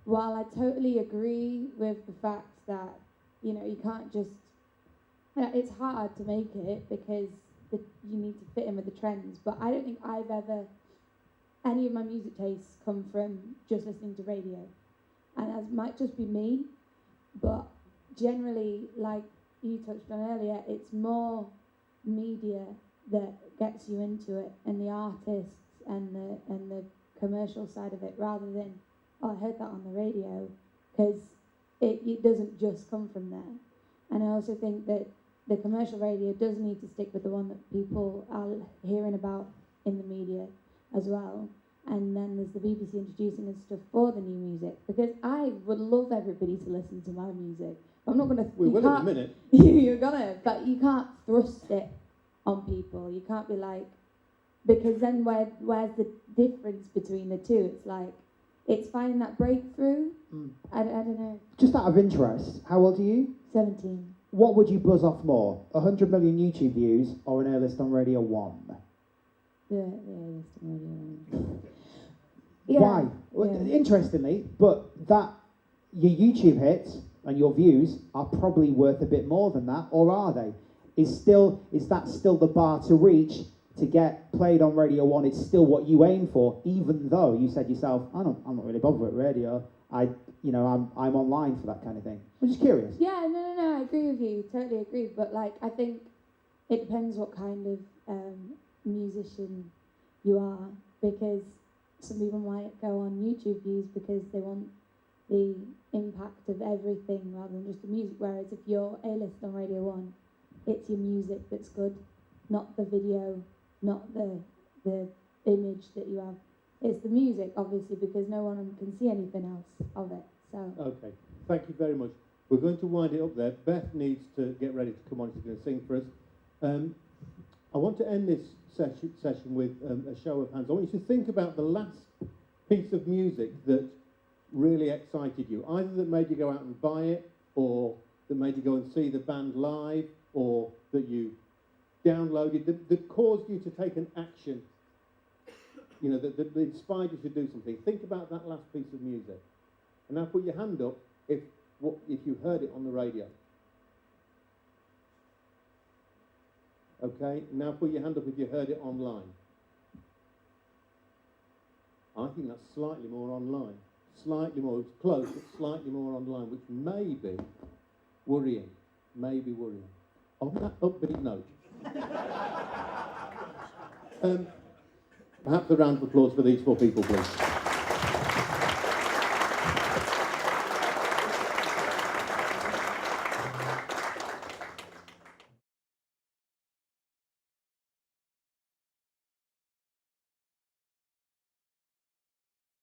while I totally agree with the fact that, you know, you can't just, it's hard to make it because you need to fit in with the trends, but I don't think any of my music tastes come from just listening to radio. And that might just be me, but generally, like you touched on earlier, it's more media that gets you into it, and the artists and the commercial side of it, rather than, oh, I heard that on the radio, because it doesn't just come from there. And I also think that the commercial radio does need to stick with the one that people are hearing about in the media as well. And then there's the BBC introducing us stuff for the new music, because I would love everybody to listen to my music. I'm not going to... We will in a minute. You're going to, but you can't thrust it on people. You can't be like... Because then where's the difference between the two? It's like, it's finding that breakthrough. I don't know. Just out of interest, how old are you? 17. What would you buzz off more, 100 million YouTube views or an A-list on Radio 1? The A-list on Radio 1. Yeah. Why? Well, Yeah. Interestingly, but that your YouTube hits and your views are probably worth a bit more than that, or are they? Is that still the bar to reach to get played on Radio 1? It's still what you aim for, even though you said yourself, I'm not really bothered with radio. I'm online for that kind of thing. I'm just curious. Yeah, no, I agree with you, totally agree. But like, I think it depends what kind of musician you are, because some people might go on YouTube views because they want the impact of everything rather than just the music. Whereas if you're A-list on Radio 1, it's your music that's good, not the video, not the image that you have. It's the music, obviously, because no one can see anything else of it. So. Okay, thank you very much. We're going to wind it up there. Beth needs to get ready to come on. She's going to sing for us. I want to end this session with a show of hands. I want you to think about the last piece of music that really excited you, either that made you go out and buy it, or that made you go and see the band live, or that you downloaded, that caused you to take an action, you know, that inspired you to do something. Think about that last piece of music. And now put your hand up if you heard it on the radio. Okay, now put your hand up if you heard it online. I think that's slightly more online. Slightly more, it's close, but slightly more online, which may be worrying. On that upbeat note. Perhaps a round of applause for these four people, please.